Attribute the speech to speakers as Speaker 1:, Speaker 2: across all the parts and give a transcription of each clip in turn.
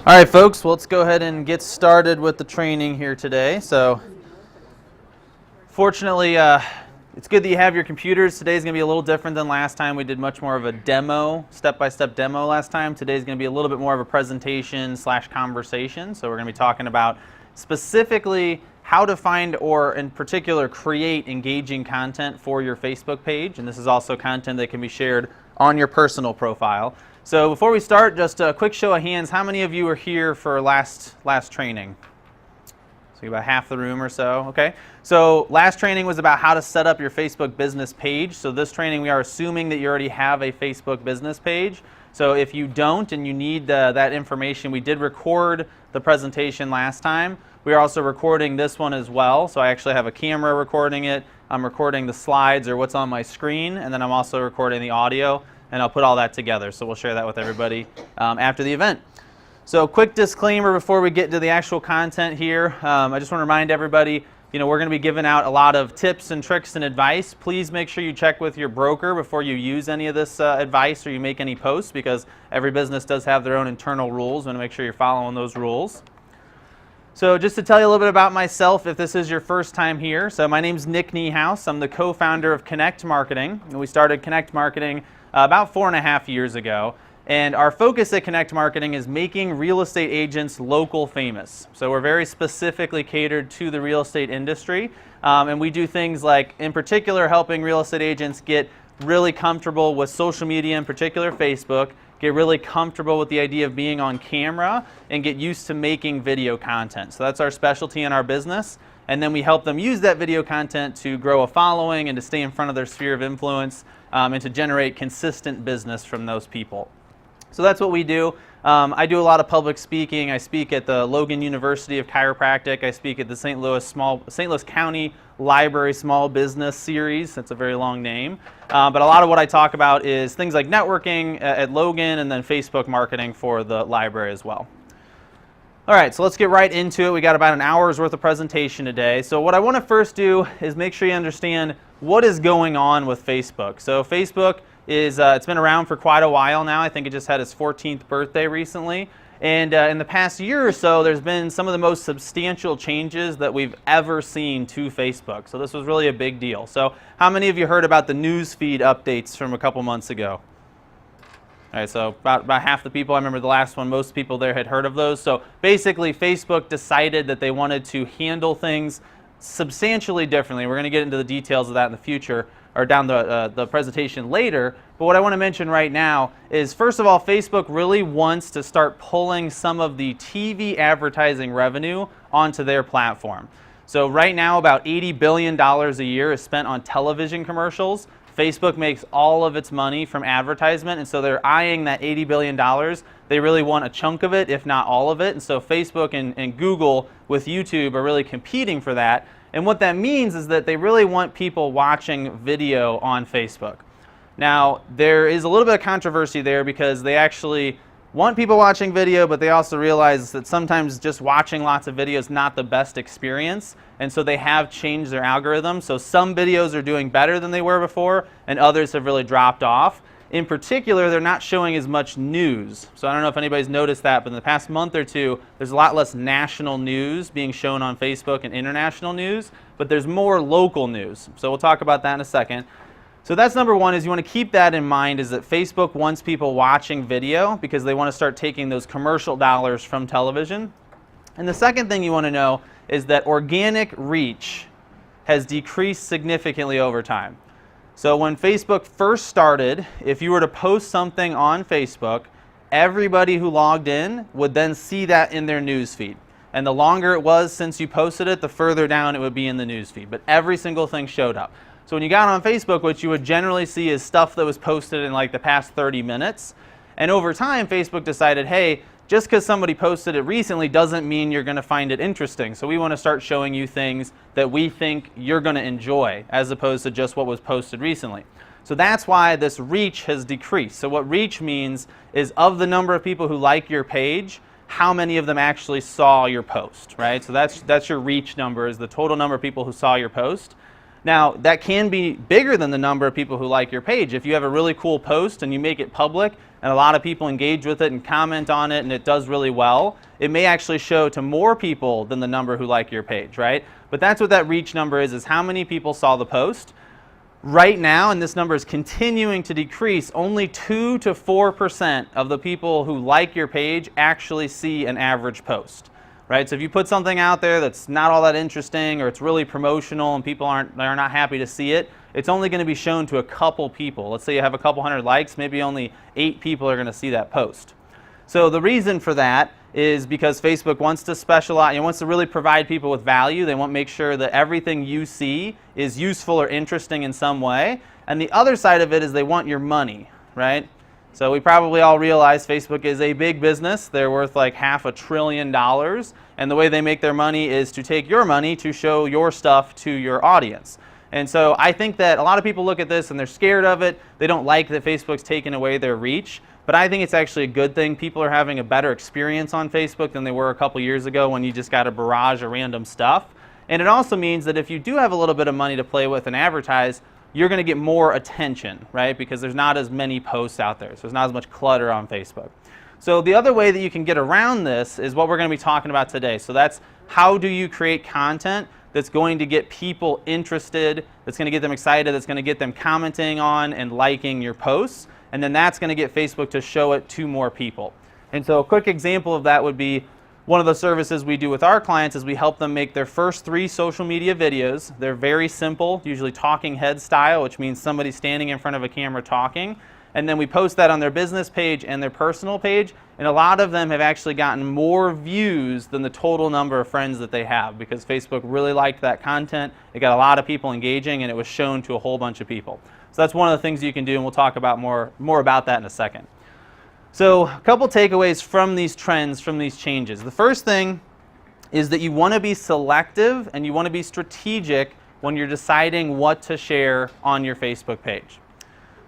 Speaker 1: All right, folks, well, let's go ahead and get started with the training here today. So, fortunately, it's good that you have your computers. Today's going to be a little different than last time. We did much more of a demo, step-by-step demo last time. Today's going to be a little bit more of a presentation / conversation. So we're going to be talking about specifically how to find or, in particular, create engaging content for your Facebook page. And this is also content that can be shared on your personal profile. So before we start, just a quick show of hands. How many of you were here for last training? So about half the room or so, okay? So last training was about how to set up your Facebook business page. So this training, we are assuming that you already have a Facebook business page. So if you don't and you need that information, we did record the presentation last time. We are also recording this one as well. So I actually have a camera recording it. I'm recording the slides or what's on my screen, and then I'm also recording the audio. And I'll put all that together, so we'll share that with everybody after the event. So quick disclaimer before we get into the actual content here. I just want to remind everybody, we're going to be giving out a lot of tips and tricks and advice. Please make sure you check with your broker before you use any of this advice or you make any posts, because every business does have their own internal rules. We want to make sure you're following those rules. So just to tell you a little bit about myself, if this is your first time here. So my name's Nick Niehaus. I'm the co-founder of Connect Marketing. And we started Connect Marketing about 4.5 years ago. And our focus at Connect Marketing is making real estate agents local famous. So we're very specifically catered to the real estate industry. And we do things like, in particular, helping real estate agents get really comfortable with social media, in particular Facebook, get really comfortable with the idea of being on camera, and get used to making video content. So that's our specialty in our business. And then we help them use that video content to grow a following and to stay in front of their sphere of influence and to generate consistent business from those people. So that's what we do. I do a lot of public speaking. I speak at the Logan University of Chiropractic. I speak at the St. Louis County Library Small Business Series. That's a very long name. But a lot of what I talk about is things like networking at Logan, and then Facebook marketing for the library as well. All right, so let's get right into it. We got about an hour's worth of presentation today. So what I want to first do is make sure you understand what is going on with Facebook. So Facebook is, it's been around for quite a while now. I think it just had its 14th birthday recently. And in the past year or so, there's been some of the most substantial changes that we've ever seen to Facebook. So this was really a big deal. So how many of you heard about the news feed updates from a couple months ago? All right, so about half the people, I remember the last one, most people there had heard of those. So basically, Facebook decided that they wanted to handle things substantially differently. We're going to get into the details of that in the future, or down the presentation later. But what I want to mention right now is, first of all, Facebook really wants to start pulling some of the TV advertising revenue onto their platform. So right now, about $80 billion a year is spent on television commercials. Facebook makes all of its money from advertisement, and so they're eyeing that $80 billion. They really want a chunk of it, if not all of it. And so Facebook and Google with YouTube are really competing for that. And what that means is that they really want people watching video on Facebook. Now, there is a little bit of controversy there, because they actually want people watching video, but they also realize that sometimes just watching lots of video is not the best experience. And so they have changed their algorithm. So some videos are doing better than they were before, and others have really dropped off. In particular, they're not showing as much news. So I don't know if anybody's noticed that, but in the past month or two, there's a lot less national news being shown on Facebook and international news, but there's more local news. So we'll talk about that in a second. So that's number one, is you want to keep that in mind, is that Facebook wants people watching video because they want to start taking those commercial dollars from television. And the second thing you want to know is that organic reach has decreased significantly over time. So when Facebook first started, if you were to post something on Facebook, everybody who logged in would then see that in their news feed. And the longer it was since you posted it, the further down it would be in the news feed. But every single thing showed up. So when you got on Facebook, what you would generally see is stuff that was posted in like the past 30 minutes. And over time, Facebook decided, hey, just because somebody posted it recently doesn't mean you're going to find it interesting. So we want to start showing you things that we think you're going to enjoy, as opposed to just what was posted recently. So that's why this reach has decreased. So what reach means is, of the number of people who like your page, how many of them actually saw your post, right? So that's your reach number, is the total number of people who saw your post. Now, that can be bigger than the number of people who like your page. If you have a really cool post and you make it public and a lot of people engage with it and comment on it and it does really well, it may actually show to more people than the number who like your page, right? But that's what that reach number is how many people saw the post. Right now, and this number is continuing to decrease, only 2 to 4% of the people who like your page actually see an average post. Right? So if you put something out there that's not all that interesting or it's really promotional and people are not happy to see it, it's only going to be shown to a couple people. Let's say you have a couple hundred likes, maybe only 8 people are going to see that post. So the reason for that is because Facebook wants to specialize, wants to really provide people with value. They want to make sure that everything you see is useful or interesting in some way. And the other side of it is they want your money, right? So we probably all realize Facebook is a big business. They're worth like $500 billion. And the way they make their money is to take your money to show your stuff to your audience. And so I think that a lot of people look at this and they're scared of it. They don't like that Facebook's taken away their reach. But I think it's actually a good thing. People are having a better experience on Facebook than they were a couple years ago when you just got a barrage of random stuff. And it also means that if you do have a little bit of money to play with and advertise, you're going to get more attention, right? Because there's not as many posts out there. So there's not as much clutter on Facebook. So the other way that you can get around this is what we're going to be talking about today. So that's how do you create content that's going to get people interested, that's going to get them excited, that's going to get them commenting on and liking your posts. And then that's going to get Facebook to show it to more people. And so a quick example of that would be one of the services we do with our clients is we help them make their first 3 social media videos. They're very simple, usually talking head style, which means somebody standing in front of a camera talking. And then we post that on their business page and their personal page. And a lot of them have actually gotten more views than the total number of friends that they have because Facebook really liked that content. It got a lot of people engaging and it was shown to a whole bunch of people. So that's one of the things you can do, and we'll talk about more about that in a second. So a couple takeaways from these trends, from these changes. The first thing is that you want to be selective and you want to be strategic when you're deciding what to share on your Facebook page.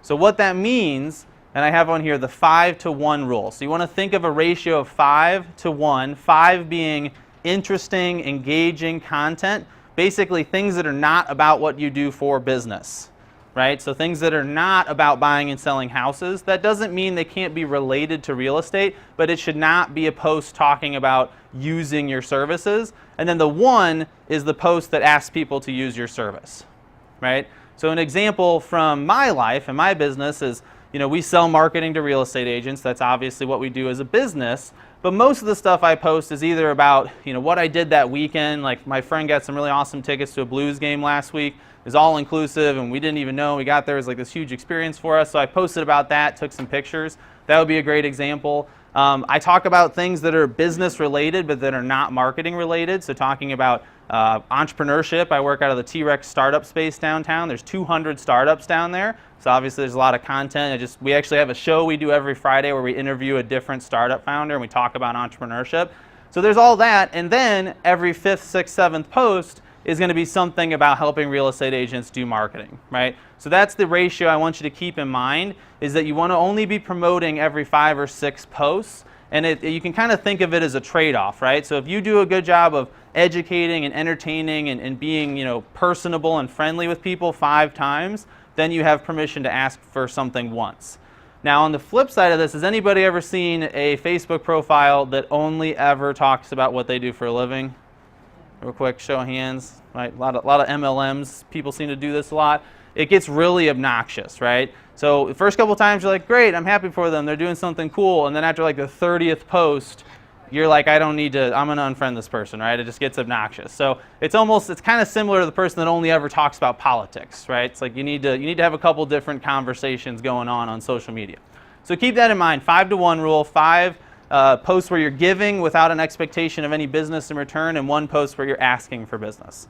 Speaker 1: So what that means, and I have on here the 5-to-1 rule. So you want to think of a ratio of 5-to-1, 5 being interesting, engaging content, basically things that are not about what you do for business. Right? So things that are not about buying and selling houses. That doesn't mean they can't be related to real estate, but it should not be a post talking about using your services. And then the 1 is the post that asks people to use your service. Right? So an example from my life and my business is, we sell marketing to real estate agents. That's obviously what we do as a business. But most of the stuff I post is either about, what I did that weekend. Like my friend got some really awesome tickets to a Blues game last week. It was all inclusive and we didn't even know we got there. It was like this huge experience for us. So I posted about that, took some pictures. That would be a great example. I talk about things that are business related but that are not marketing related. So talking about entrepreneurship. I work out of the T-Rex startup space downtown. There's 200 startups down there. So obviously there's a lot of content. We actually have a show we do every Friday where we interview a different startup founder and we talk about entrepreneurship. So there's all that. And then every 5th, 6th, 7th post is going to be something about helping real estate agents do marketing, right? So that's the ratio I want you to keep in mind, is that you want to only be promoting every 5 or 6 posts. And you can kind of think of it as a trade-off, right? So if you do a good job of educating and entertaining and being, personable and friendly with people 5 times, then you have permission to ask for something once. Now on the flip side of this, has anybody ever seen a Facebook profile that only ever talks about what they do for a living? Real quick, show of hands, right? A lot of MLMs, people seem to do this a lot. It gets really obnoxious, right? So the first couple times you're like, great, I'm happy for them, they're doing something cool. And then after like the 30th post, you're like, I'm going to unfriend this person, right? It just gets obnoxious. So it's kind of similar to the person that only ever talks about politics, right? It's like you need to have a couple different conversations going on social media. So keep that in mind, 5-to-1 rule, 5 posts where you're giving without an expectation of any business in return, and 1 post where you're asking for business.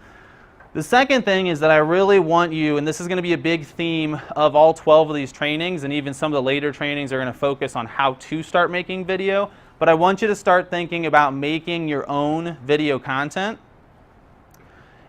Speaker 1: The second thing is that I really want you, and this is going to be a big theme of all 12 of these trainings, and even some of the later trainings are going to focus on how to start making video, but I want you to start thinking about making your own video content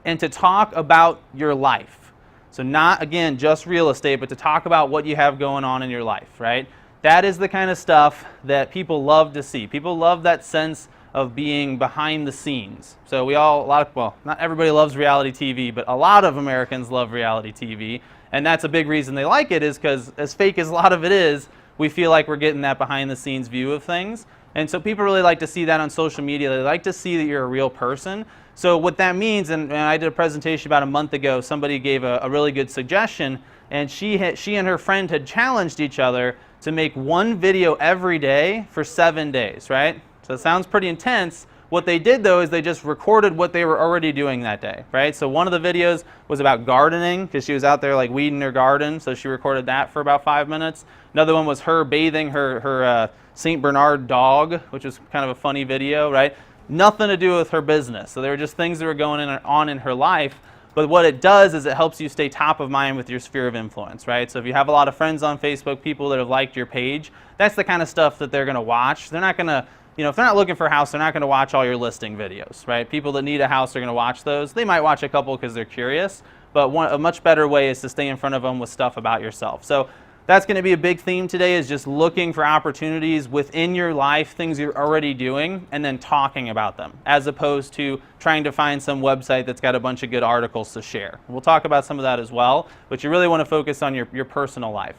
Speaker 1: and to talk about your life. So not, again, just real estate, but to talk about what you have going on in your life, right? That is the kind of stuff that people love to see. People love that sense of being behind the scenes. So well, not everybody loves reality TV, but a lot of Americans love reality TV. And that's a big reason they like it, is because as fake as a lot of it is, we feel like we're getting that behind the scenes view of things. And so people really like to see that on social media. They like to see that you're a real person. So what that means, and I did a presentation about a month ago, somebody gave a really good suggestion, and she and her friend had challenged each other to make one video every day for 7 days, right? So it sounds pretty intense. What they did though is they just recorded what they were already doing that day, right? So one of the videos was about gardening, because she was out there like weeding her garden, so she recorded that for about 5 minutes. Another one was her bathing her St. Bernard dog, which was kind of a funny video, right? Nothing to do with her business. So they were just things that were going on in her life. But what it does is it helps you stay top of mind with your sphere of influence, right? So if you have a lot of friends on Facebook, people that have liked your page, that's the kind of stuff that they're going to watch. They're not going to, if they're not looking for a house, they're not going to watch all your listing videos, right? People that need a house are going to watch those. They might watch a couple because they're curious, but a much better way is to stay in front of them with stuff about yourself. So that's going to be a big theme today, is just looking for opportunities within your life, things you're already doing, and then talking about them, as opposed to trying to find some website that's got a bunch of good articles to share. We'll talk about some of that as well, but you really want to focus on your personal life.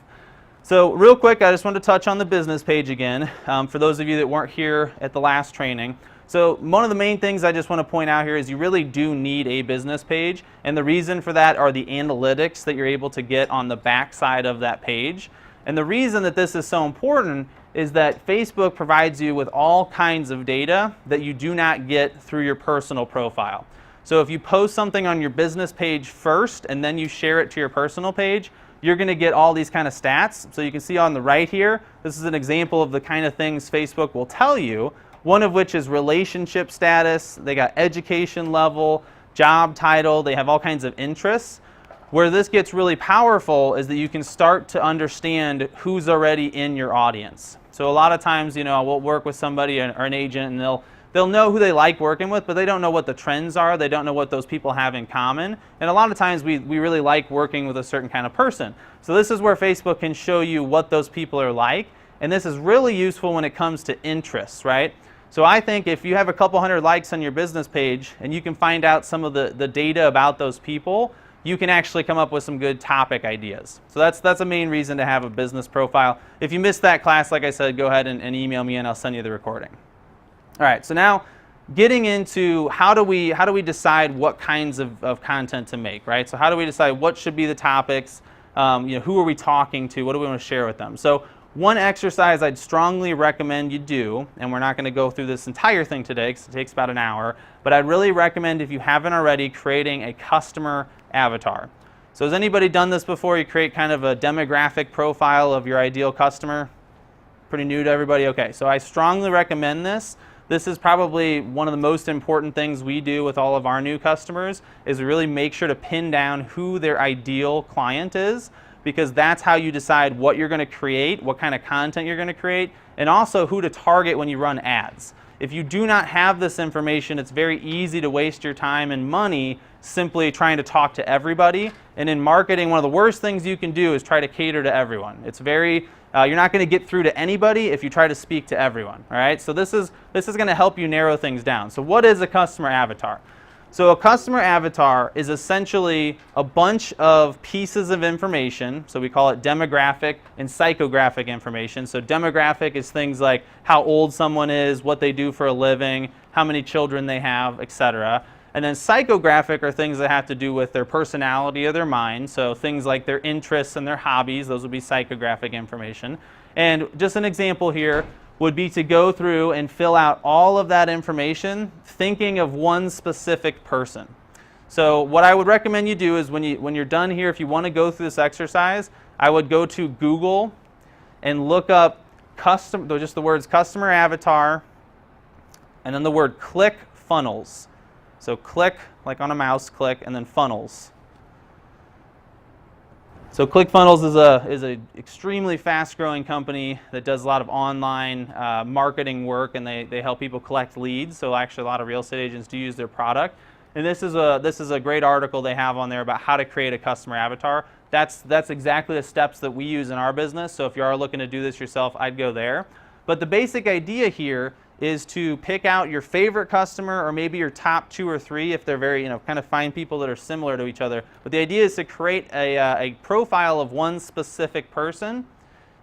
Speaker 1: So real quick, I just want to touch on the business page again, for those of you that weren't here at the last training. So one of the main things I just want to point out here is you really do need a business page, and the reason for that are the analytics that you're able to get on the back side of that page. And the reason that this is so important is that Facebook provides you with all kinds of data that you do not get through your personal profile. So if you post something on your business page first and then you share it to your personal page, you're going to get all these kind of stats. So you can see on the right here, this is an example of the kind of things Facebook will tell you. One of which is relationship status, they got education level, job title, they have all kinds of interests. Where this gets really powerful is that you can start to understand who's already in your audience. So a lot of times, we'll work with somebody or an agent, and they'll know who they like working with, but they don't know what the trends are, they don't know what those people have in common. And a lot of times we really like working with a certain kind of person. So this is where Facebook can show you what those people are like, and this is really useful when it comes to interests, right? So I think if you have a couple hundred likes on your business page and you can find out some of the data about those people, you can actually come up with some good topic ideas. So that's a main reason to have a business profile. If you missed that class, like I said, go ahead and email me and I'll send you the recording. All right, so now getting into how do we decide what kinds of content to make, right? So how do we decide what should be the topics? Who are we talking to? What do we want to share with them? So one exercise I'd strongly recommend you do, and we're not going to go through this entire thing today because it takes about an hour, but I'd really recommend, if you haven't already, creating a customer avatar. So has anybody done this before? You create kind of a demographic profile of your ideal customer? Pretty new to everybody? Okay, so I strongly recommend this. This is probably one of the most important things we do with all of our new customers, is we really make sure to pin down who their ideal client is, because that's how you decide what you're going to create, what kind of content you're going to create, and also who to target when you run ads. If you do not have this information, it's very easy to waste your time and money simply trying to talk to everybody. And in marketing, one of the worst things you can do is try to cater to everyone. It's you're not going to get through to anybody if you try to speak to everyone. All right, so this is going to help you narrow things down. So what is a customer avatar? So a customer avatar is essentially a bunch of pieces of information. So we call it demographic and psychographic information. So demographic is things like how old someone is, what they do for a living, how many children they have, etc. And then psychographic are things that have to do with their personality or their mind. So things like their interests and their hobbies, those would be psychographic information. And just an example here would be to go through and fill out all of that information thinking of one specific person. So what I would recommend you do is when you're done here, if you want to go through this exercise, I would go to Google and look up just the words customer avatar and then the word click funnels. So click, like on a mouse, click, and then funnels. So ClickFunnels is a extremely fast-growing company that does a lot of online marketing work, and they help people collect leads. So actually, a lot of real estate agents do use their product. And this is a great article they have on there about how to create a customer avatar. That's exactly the steps that we use in our business. So if you are looking to do this yourself, I'd go there. But the basic idea here is to pick out your favorite customer or maybe your top 2 or 3 if they're very, kind of find people that are similar to each other. But the idea is to create a profile of one specific person.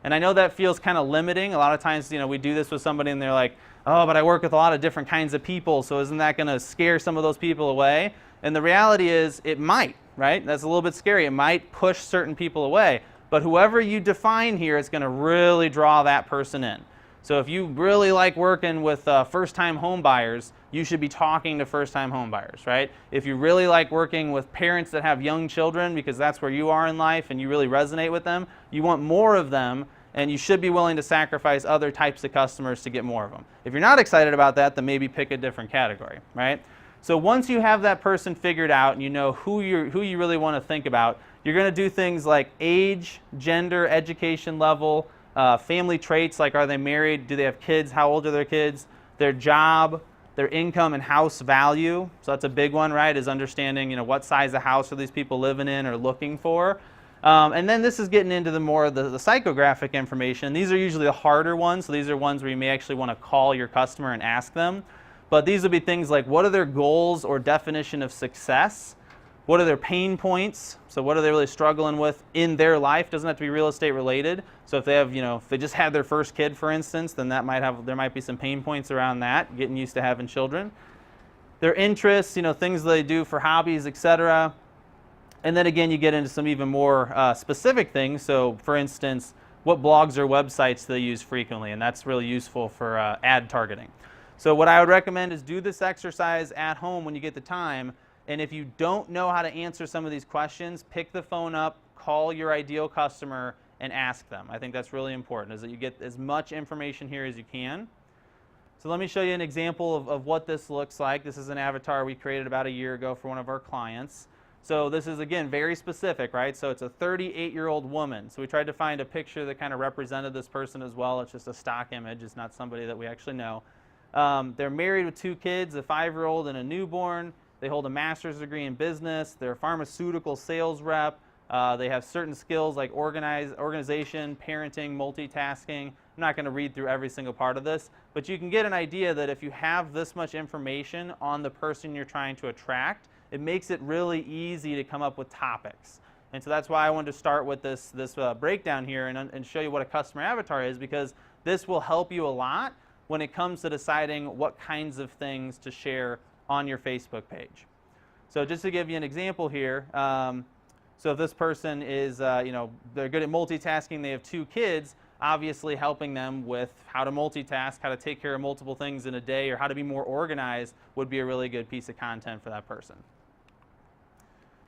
Speaker 1: And I know that feels kind of limiting. A lot of times, we do this with somebody and they're like, oh, but I work with a lot of different kinds of people, so isn't that going to scare some of those people away? And the reality is it might, right? That's a little bit scary. It might push certain people away. But whoever you define here is going to really draw that person in. So if you really like working with first-time home buyers, you should be talking to first-time home buyers, right? If you really like working with parents that have young children because that's where you are in life and you really resonate with them, you want more of them, and you should be willing to sacrifice other types of customers to get more of them. If you're not excited about that, then maybe pick a different category, right? So once you have that person figured out and you know who you really want to think about, you're going to do things like age, gender, education level, family traits, like are they married, do they have kids, how old are their kids, their job, their income and house value. So that's a big one, right, is understanding what size of house are these people living in or looking for. And then this is getting into the more of the psychographic information. These are usually the harder ones, so these are ones where you may actually want to call your customer and ask them. But these would be things like, what are their goals or definition of success? What are their pain points? So what are they really struggling with in their life? Doesn't have to be real estate related. So if they have, if they just had their first kid, for instance, then there might be some pain points around that, getting used to having children. Their interests, things they do for hobbies, etc. And then again, you get into some even more specific things. So for instance, what blogs or websites they use frequently, and that's really useful for ad targeting. So what I would recommend is do this exercise at home when you get the time. And if you don't know how to answer some of these questions, pick the phone up, call your ideal customer, and ask them. I think that's really important, is that you get as much information here as you can. So let me show you an example of what this looks like. This is an avatar we created about a year ago for one of our clients. So this is, again, very specific, right? So it's a 38-year-old woman. So we tried to find a picture that kind of represented this person as well. It's just a stock image. It's not somebody that we actually know. They're married with 2 kids, a 5-year-old and a newborn. They hold a master's degree in business. They're a pharmaceutical sales rep. They have certain skills like organization, parenting, multitasking. I'm not going to read through every single part of this, but you can get an idea that if you have this much information on the person you're trying to attract, it makes it really easy to come up with topics. And so that's why I wanted to start with this breakdown here and show you what a customer avatar is, because this will help you a lot when it comes to deciding what kinds of things to share on your Facebook page. So just to give you an example here, so if this person is, they're good at multitasking, they have 2 kids, obviously helping them with how to multitask, how to take care of multiple things in a day, or how to be more organized would be a really good piece of content for that person.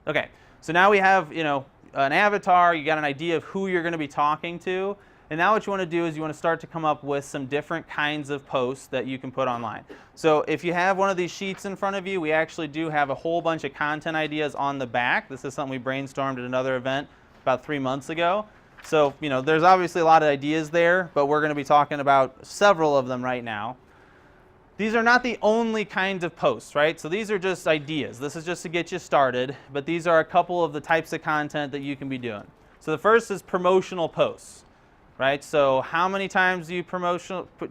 Speaker 1: Okay, so now we have, an avatar, you got an idea of who you're going to be talking to. And now what you want to do is you want to start to come up with some different kinds of posts that you can put online. So if you have one of these sheets in front of you, we actually do have a whole bunch of content ideas on the back. This is something we brainstormed at another event about 3 months ago. So, there's obviously a lot of ideas there, but we're going to be talking about several of them right now. These are not the only kinds of posts, right? So these are just ideas. This is just to get you started, but these are a couple of the types of content that you can be doing. So the first is promotional posts. Right, so how many times do you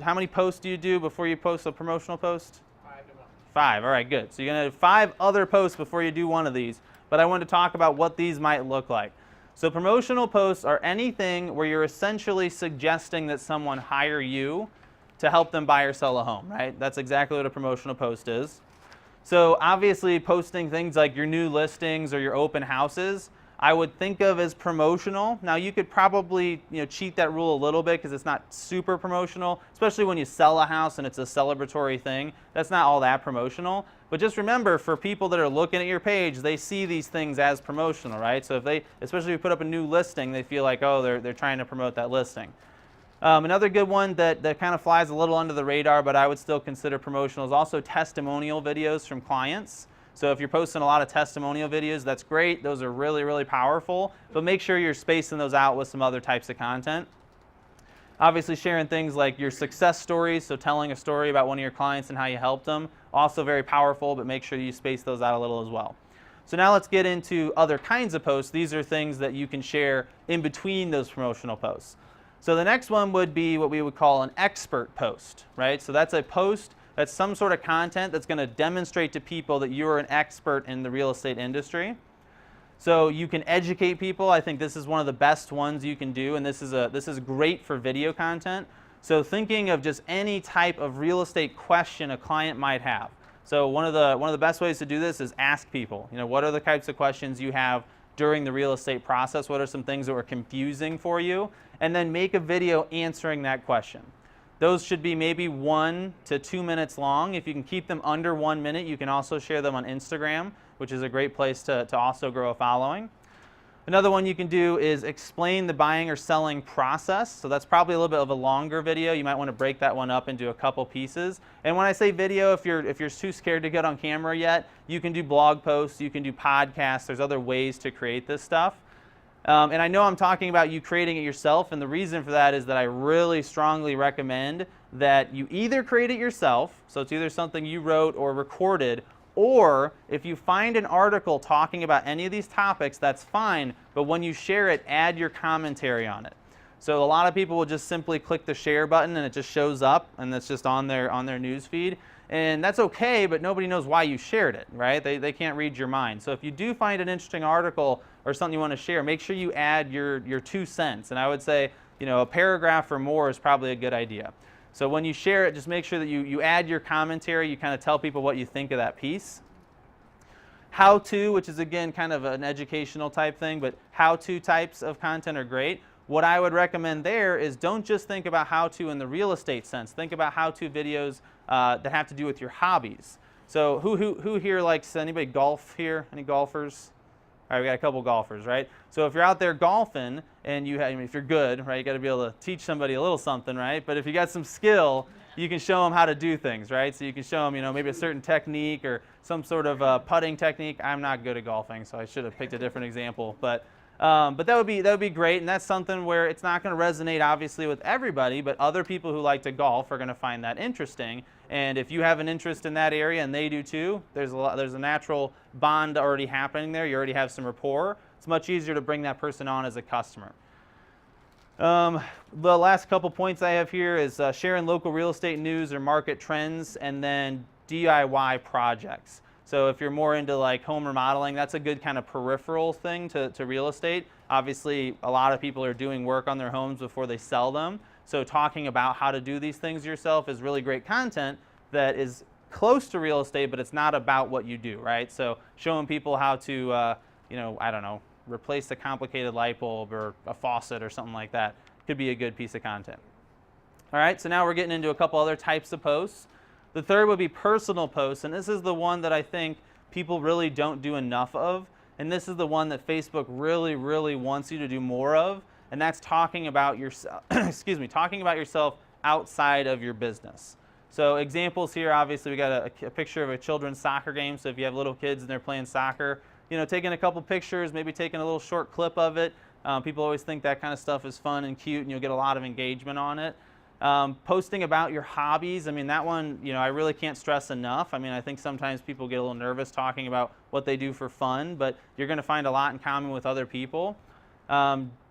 Speaker 1: how many posts do you do before you post a promotional post?
Speaker 2: 5 a month.
Speaker 1: 5, all right, good. So you're going to have 5 other posts before you do one of these, but I wanted to talk about what these might look like. So promotional posts are anything where you're essentially suggesting that someone hire you to help them buy or sell a home, right? That's exactly what a promotional post is. So obviously posting things like your new listings or your open houses, I would think of as promotional. Now you could probably cheat that rule a little bit because it's not super promotional, especially when you sell a house and it's a celebratory thing. That's not all that promotional. But just remember, for people that are looking at your page, they see these things as promotional, right? So if they, especially if you put up a new listing, they feel like, oh, they're trying to promote that listing. Another good one that kind of flies a little under the radar, but I would still consider promotional, is also testimonial videos from clients. So if you're posting a lot of testimonial videos, that's great. Those are really, really powerful. But make sure you're spacing those out with some other types of content. Obviously sharing things like your success stories, so telling a story about one of your clients and how you helped them. Also very powerful, but make sure you space those out a little as well. So now let's get into other kinds of posts. These are things that you can share in between those promotional posts. So the next one would be what we would call an expert post, right? So that's a post that's some sort of content that's going to demonstrate to people that you're an expert in the real estate industry. So you can educate people. I think this is one of the best ones you can do, and this is great for video content. So thinking of just any type of real estate question a client might have. So one of the best ways to do this is ask people, what are the types of questions you have during the real estate process? What are some things that were confusing for you? And then make a video answering that question. Those should be maybe 1 to 2 minutes long. If you can keep them under 1 minute, you can also share them on Instagram, which is a great place to also grow a following. Another one you can do is explain the buying or selling process. So that's probably a little bit of a longer video. You might want to break that one up into a couple pieces. And when I say video, if you're too scared to get on camera yet, you can do blog posts, you can do podcasts. There's other ways to create this stuff. And I know I'm talking about you creating it yourself, and the reason for that is that I really strongly recommend that you either create it yourself, so it's either something you wrote or recorded, or if you find an article talking about any of these topics, that's fine, but when you share it, add your commentary on it. So a lot of people will just simply click the share button and it just shows up, and it's just on their news feed. And that's okay, but nobody knows why you shared it, right? They can't read your mind. So if you do find an interesting article or something you want to share, make sure you add your 2 cents. And I would say, a paragraph or more is probably a good idea. So when you share it, just make sure that you add your commentary, you kind of tell people what you think of that piece. How-to, which is again kind of an educational type thing, but how-to types of content are great. What I would recommend there is don't just think about how-to in the real estate sense. Think about how-to videos that have to do with your hobbies. So who here likes, anybody golf here? Any golfers? All right, we got a couple golfers, right? So if you're out there golfing and if you're good, right, you got to be able to teach somebody a little something, right? But if you got some skill, you can show them how to do things, right? So you can show them, maybe a certain technique or some sort of putting technique. I'm not good at golfing, so I should have picked a different example. But that would be great, and that's something where it's not going to resonate obviously with everybody, but other people who like to golf are going to find that interesting. And if you have an interest in that area and they do too, there's a natural bond already happening there. You already have some rapport. It's much easier to bring that person on as a customer. The last couple points I have here is sharing local real estate news or market trends, and then DIY projects. So if you're more into like home remodeling, that's a good kind of peripheral thing to real estate. Obviously, a lot of people are doing work on their homes before they sell them. So talking about how to do these things yourself is really great content that is close to real estate, but it's not about what you do, right? So showing people how to, I don't know, replace a complicated light bulb or a faucet or something like that could be a good piece of content. All right, so now we're getting into a couple other types of posts. The third would be personal posts, and this is the one that I think people really don't do enough of, and this is the one that Facebook really, really wants you to do more of, and that's talking about yourself, talking about yourself outside of your business. So examples here, obviously we got a picture of a children's soccer game, so if you have little kids and they're playing soccer, taking a couple pictures, maybe taking a little short clip of it. People always think that kind of stuff is fun and cute, and you'll get a lot of engagement on it. Posting about your hobbies, that one, I really can't stress enough. I think sometimes people get a little nervous talking about what they do for fun, but you're going to find a lot in common with other people.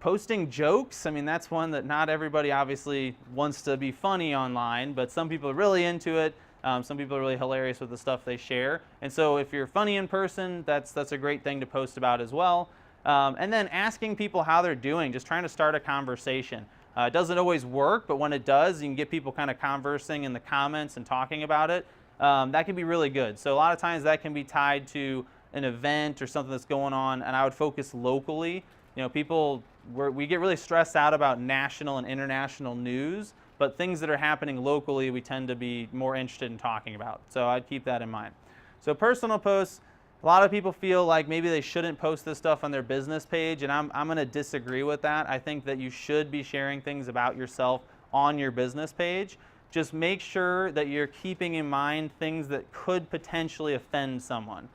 Speaker 1: Posting jokes, that's one that not everybody obviously wants to be funny online, but some people are really into it. Some people are really hilarious with the stuff they share. And so if you're funny in person, that's a great thing to post about as well. And then asking people how they're doing, just trying to start a conversation. It doesn't always work, but when it does, you can get people kind of conversing in the comments and talking about it. That can be really good. So a lot of times that can be tied to an event or something that's going on, and I would focus locally. We get really stressed out about national and international news, but things that are happening locally we tend to be more interested in talking about. So I'd keep that in mind. So personal posts, a lot of people feel like maybe they shouldn't post this stuff on their business page, and I'm going to disagree with that. I think that you should be sharing things about yourself on your business page. Just make sure that you're keeping in mind things that could potentially offend someone,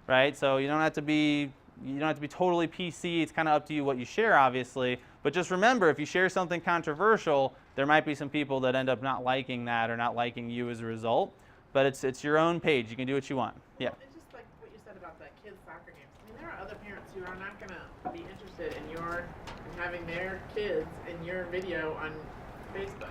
Speaker 1: right? So you don't have to be totally PC. It's kind of up to you what you share, obviously. But just remember, if you share something controversial, there might be some people that end up not liking that or not liking you as a result. But it's your own page. You can do what you want. Yeah.
Speaker 2: It's just like what you said about the kids' soccer games. There are other parents who are not going to be interested in having their kids in your video on Facebook.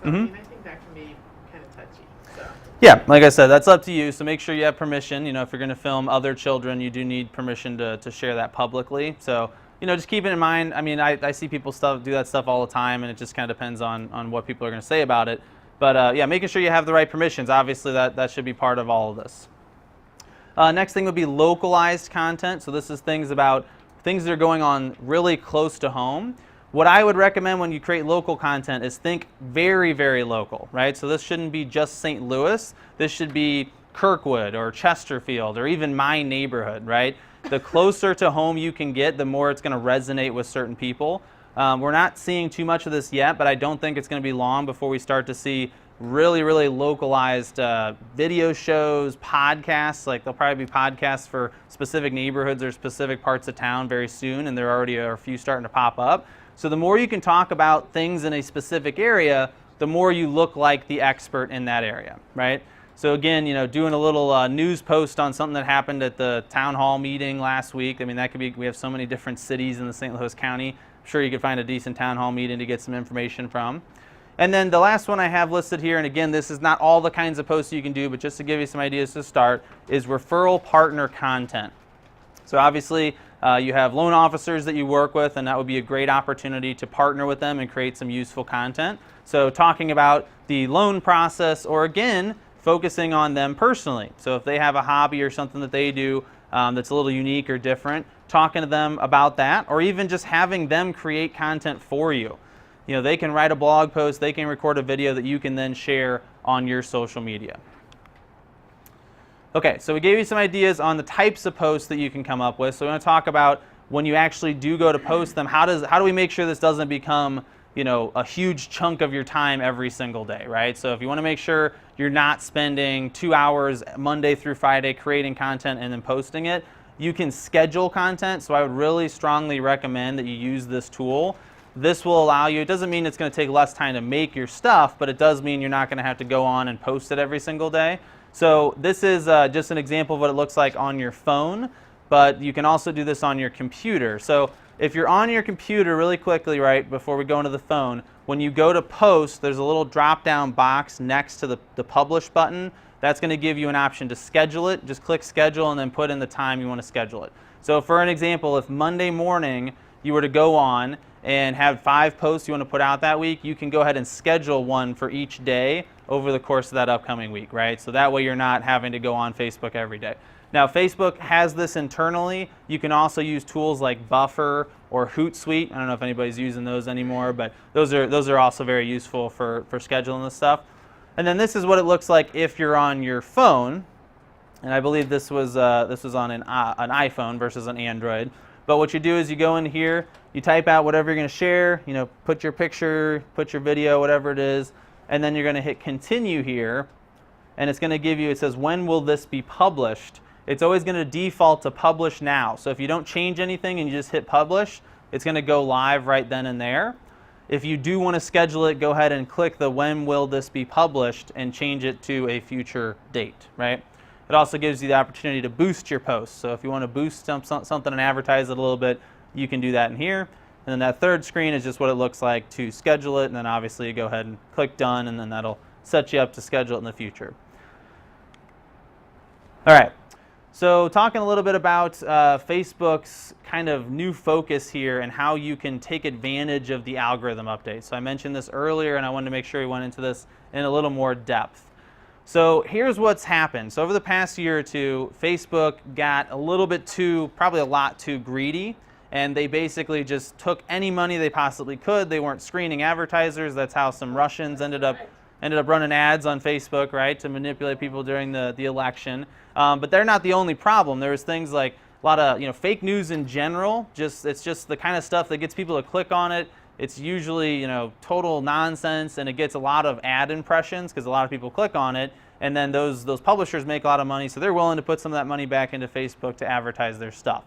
Speaker 2: So I mean, I think that can be kind of touchy. So.
Speaker 1: Yeah, like I said, that's up to you. So make sure you have permission. You know, if you're going to film other children, you do need permission to share that publicly. So, you know, just keep it in mind. I mean, I see people do that stuff all the time, and it just kind of depends on what people are going to say about it. But yeah, making sure you have the right permissions. Obviously, that should be part of all of this. Next thing would be localized content. So this is things that are going on really close to home. What I would recommend when you create local content is think very, very local, right? So this shouldn't be just St. Louis. This should be Kirkwood or Chesterfield or even my neighborhood, right? The closer to home you can get, the more it's going to resonate with certain people. We're not seeing too much of this yet, but I don't think it's going to be long before we start to see really, really localized video shows, podcasts. Like there'll probably be podcasts for specific neighborhoods or specific parts of town very soon, and there already are a few starting to pop up. So the more you can talk about things in a specific area, the more you look like the expert in that area, right? So again, you know, doing a little news post on something that happened at the town hall meeting last week. I mean, that could be, we have so many different cities in the St. Louis County. I'm sure you could find a decent town hall meeting to get some information from. And then the last one I have listed here, and again, this is not all the kinds of posts you can do, but just to give you some ideas to start, is referral partner content. So obviously, you have loan officers that you work with, and that would be a great opportunity to partner with them and create some useful content. So talking about the loan process, or again, focusing on them personally. So if they have a hobby or something that they do that's a little unique or different, talking to them about that, or even just having them create content for you. You know, they can write a blog post, they can record a video that you can then share on your social media. Okay, so we gave you some ideas on the types of posts that you can come up with. So we want to talk about when you actually do go to post them, how do we make sure this doesn't become, you know, a huge chunk of your time every single day, right? So if you want to make sure you're not spending 2 hours Monday through Friday creating content and then posting it, you can schedule content. So I would really strongly recommend that you use this tool. This will allow you, it doesn't mean it's going to take less time to make your stuff, but it does mean you're not going to have to go on and post it every single day. So this is just an example of what it looks like on your phone, but you can also do this on your computer. So if you're on your computer really quickly, right, before we go into the phone, when you go to post, there's a little drop-down box next to the publish button. That's going to give you an option to schedule it. Just click schedule and then put in the time you want to schedule it. So for an example, if Monday morning you were to go on and have 5 posts you want to put out that week, you can go ahead and schedule one for each day over the course of that upcoming week, right? So that way you're not having to go on Facebook every day. Now Facebook has this internally. You can also use tools like Buffer or Hootsuite. I don't know if anybody's using those anymore, but those are also very useful for scheduling this stuff. And then this is what it looks like if you're on your phone. And I believe this was on an iPhone versus an Android. But what you do is you go in here, you type out whatever you're going to share, you know, put your picture, put your video, whatever it is, and then you're going to hit continue here, and it's going to give you, it says, when will this be published? It's always going to default to publish now. So if you don't change anything and you just hit publish, it's going to go live right then and there. If you do want to schedule it, go ahead and click the when will this be published and change it to a future date, right? It also gives you the opportunity to boost your posts. So if you want to boost something and advertise it a little bit, you can do that in here. And then that third screen is just what it looks like to schedule it. And then obviously you go ahead and click done, and then that'll set you up to schedule it in the future. All right. So talking a little bit about Facebook's kind of new focus here and how you can take advantage of the algorithm updates. So I mentioned this earlier, and I wanted to make sure we went into this in a little more depth. So here's what's happened. So over the past year or two, Facebook got a little bit too, probably a lot too greedy, and they basically just took any money they possibly could. They weren't screening advertisers. That's how some Russians ended up running ads on Facebook, right, to manipulate people during the election. But they're not the only problem. There was things like a lot of fake news in general. It's just the kind of stuff that gets people to click on it. It's usually total nonsense, and it gets a lot of ad impressions because a lot of people click on it, and then those publishers make a lot of money, so they're willing to put some of that money back into Facebook to advertise their stuff.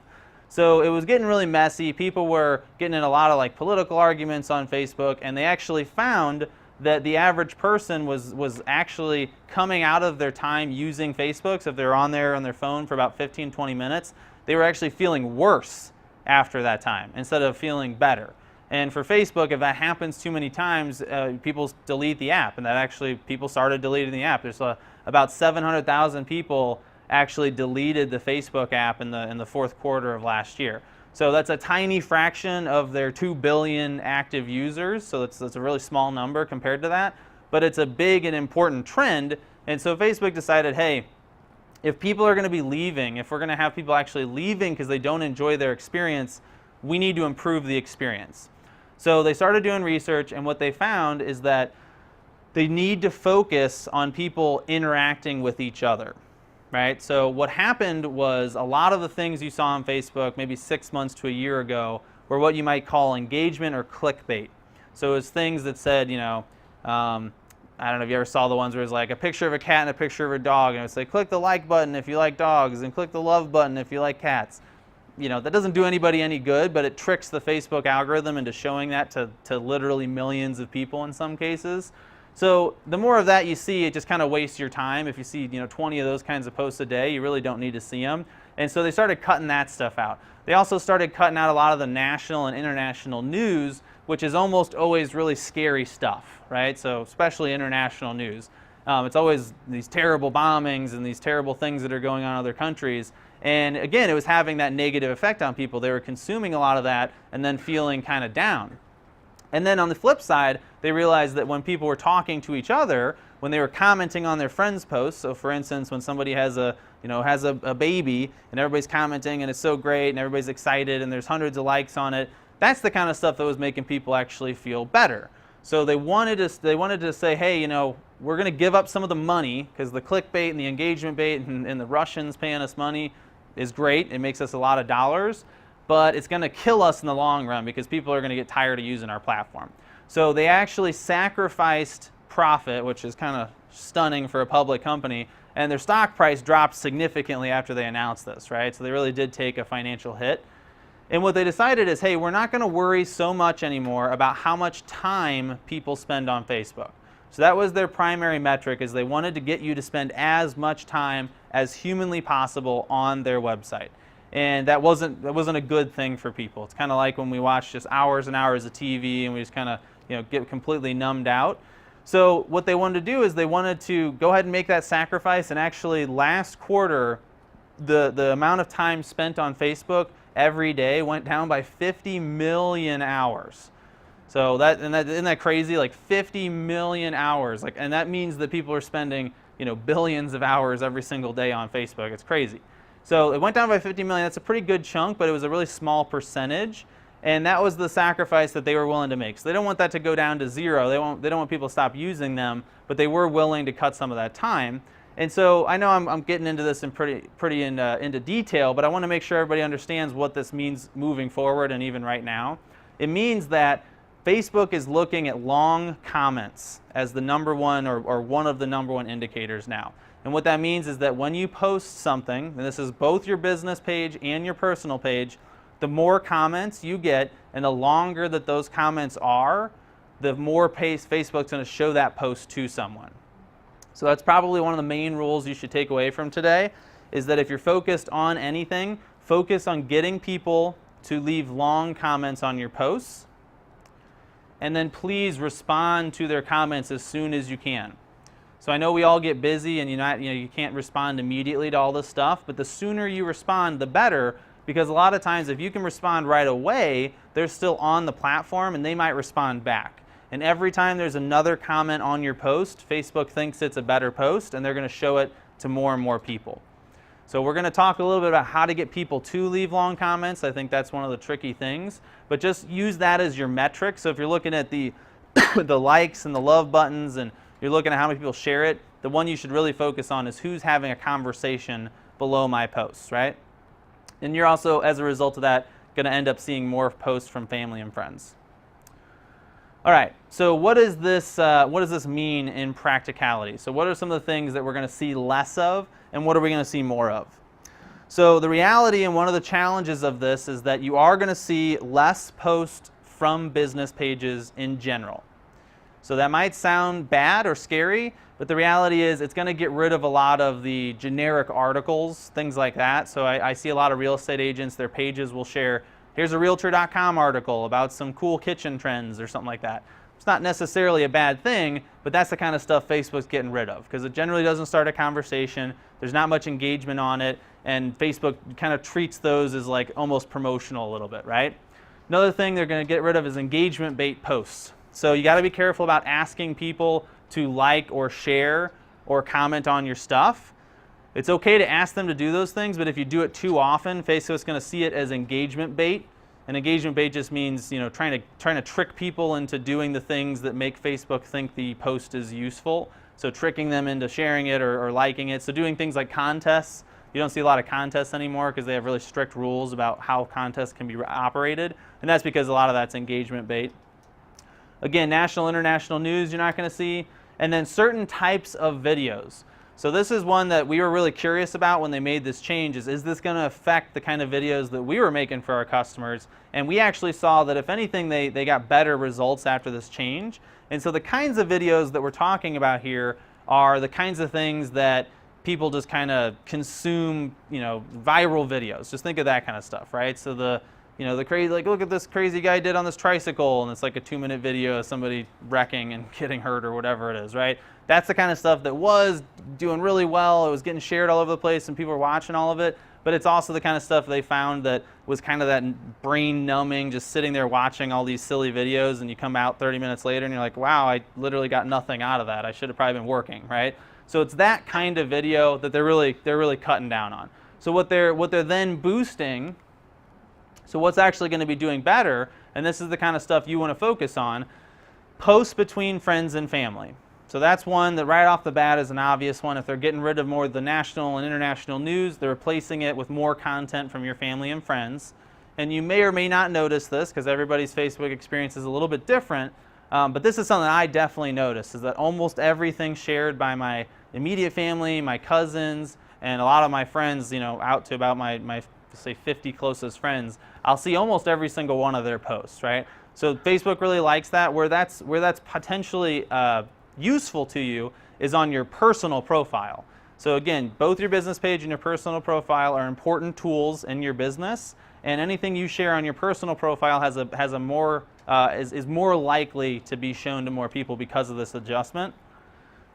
Speaker 1: So it was getting really messy. People were getting in a lot of political arguments on Facebook, and they actually found that the average person was actually coming out of their time using Facebook. So if they're on there on their phone for about 15-20 minutes, they were actually feeling worse after that time instead of feeling better. And for Facebook, if that happens too many times, people delete the app, and that actually people started deleting the app. There's about 700,000 people actually deleted the Facebook app in the fourth quarter of last year. So that's a tiny fraction of their 2 billion active users. So that's a really small number compared to that, but it's a big and important trend. And so Facebook decided, hey, if people are going to be leaving, if we're going to have people actually leaving because they don't enjoy their experience, we need to improve the experience. So they started doing research, and what they found is that they need to focus on people interacting with each other, right? So what happened was a lot of the things you saw on Facebook maybe 6 months to a year ago were what you might call engagement or clickbait. So it was things that said, I don't know if you ever saw the ones where it's like a picture of a cat and a picture of a dog, and it would say, click the like button if you like dogs, and click the love button if you like cats. That doesn't do anybody any good, but it tricks the Facebook algorithm into showing that to literally millions of people in some cases. So the more of that you see, it just kind of wastes your time. If you see 20 of those kinds of posts a day, you really don't need to see them. And so they started cutting that stuff out. They also started cutting out a lot of the national and international news, which is almost always really scary stuff, right? So especially international news. It's always these terrible bombings and these terrible things that are going on in other countries. And again, it was having that negative effect on people. They were consuming a lot of that and then feeling kind of down. And then on the flip side, they realized that when people were talking to each other, when they were commenting on their friends' posts, so for instance, when somebody has a baby and everybody's commenting and it's so great and everybody's excited and there's hundreds of likes on it, that's the kind of stuff that was making people actually feel better. So they wanted to say, hey, we're going to give up some of the money because the clickbait and the engagement bait and the Russians paying us money is great. It makes us a lot of dollars, but it's going to kill us in the long run because people are going to get tired of using our platform. So they actually sacrificed profit, which is kind of stunning for a public company, and their stock price dropped significantly after they announced this, right? So they really did take a financial hit. And what they decided is, hey, we're not going to worry so much anymore about how much time people spend on Facebook. So that was their primary metric, is they wanted to get you to spend as much time as humanly possible on their website. And that wasn't a good thing for people. It's kind of like when we watch just hours and hours of TV and we just kind of get completely numbed out. So what they wanted to do is they wanted to go ahead and make that sacrifice, and actually last quarter, the amount of time spent on Facebook every day went down by 50 million hours. So isn't that crazy? Like 50 million hours. And that means that people are spending billions of hours every single day on Facebook. It's crazy. So it went down by 50 million. That's a pretty good chunk, but it was a really small percentage. And that was the sacrifice that they were willing to make. So they don't want that to go down to zero. They don't want people to stop using them, but they were willing to cut some of that time. And so I know I'm getting into this in pretty into detail, but I want to make sure everybody understands what this means moving forward and even right now. It means that Facebook is looking at long comments as the number one or one of the number one indicators now. And what that means is that when you post something, and this is both your business page and your personal page, the more comments you get and the longer that those comments are, the more pace Facebook's going to show that post to someone. So that's probably one of the main rules you should take away from today, is that if you're focused on anything, focus on getting people to leave long comments on your posts. And then please respond to their comments as soon as you can. So I know we all get busy and you can't respond immediately to all this stuff, but the sooner you respond, the better, because a lot of times if you can respond right away, they're still on the platform and they might respond back. And every time there's another comment on your post, Facebook thinks it's a better post and they're going to show it to more and more people. So we're going to talk a little bit about how to get people to leave long comments. I think that's one of the tricky things, but just use that as your metric. So if you're looking at the the likes and the love buttons and you're looking at how many people share it, the one you should really focus on is who's having a conversation below my posts, right? And you're also, as a result of that, going to end up seeing more posts from family and friends. All right, so what does this mean in practicality? So what are some of the things that we're going to see less of, and what are we going to see more of? So the reality and one of the challenges of this is that you are going to see less posts from business pages in general. So that might sound bad or scary, but the reality is it's going to get rid of a lot of the generic articles, things like that. So I see a lot of real estate agents, their pages will share, here's a Realtor.com article about some cool kitchen trends or something like that. It's not necessarily a bad thing, but that's the kind of stuff Facebook's getting rid of because it generally doesn't start a conversation. There's not much engagement on it, and Facebook kind of treats those as like almost promotional a little bit, right? Another thing they're going to get rid of is engagement bait posts. So you got to be careful about asking people to like or share or comment on your stuff. It's okay to ask them to do those things, but if you do it too often, Facebook's going to see it as engagement bait. And engagement bait just means, you know, trying to trick people into doing the things that make Facebook think the post is useful. So tricking them into sharing it or liking it. So doing things like contests. You don't see a lot of contests anymore because they have really strict rules about how contests can be operated. And that's because a lot of that's engagement bait. Again, national, international news you're not going to see. And then certain types of videos. So this is one that we were really curious about when they made this change is this going to affect the kind of videos that we were making for our customers? And we actually saw that if anything, they got better results after this change. And so the kinds of videos that we're talking about here are the kinds of things that people just kind of consume, you know, viral videos. Just think of that kind of stuff, right? So the crazy, like, look at this crazy guy did on this tricycle, and it's like a 2-minute video of somebody wrecking and getting hurt or whatever it is, right? That's the kind of stuff that was doing really well. It was getting shared all over the place and people were watching all of it. But it's also the kind of stuff they found that was kind of that brain numbing, just sitting there watching all these silly videos, and you come out 30 minutes later and you're like, wow, I literally got nothing out of that. I should have probably been working, right? So it's that kind of video that they're really cutting down on. So what they're then boosting, so what's actually going to be doing better, and this is the kind of stuff you want to focus on, posts between friends and family. So that's one that right off the bat is an obvious one. If they're getting rid of more of the national and international news, they're replacing it with more content from your family and friends. And you may or may not notice this because everybody's Facebook experience is a little bit different, but this is something I definitely noticed, is that almost everything shared by my immediate family, my cousins, and a lot of my friends, you know, out to about my say 50 closest friends, I'll see almost every single one of their posts, right? So Facebook really likes that. Where that's potentially useful to you is on your personal profile. So again, both your business page and your personal profile are important tools in your business, and anything you share on your personal profile is more likely to be shown to more people because of this adjustment.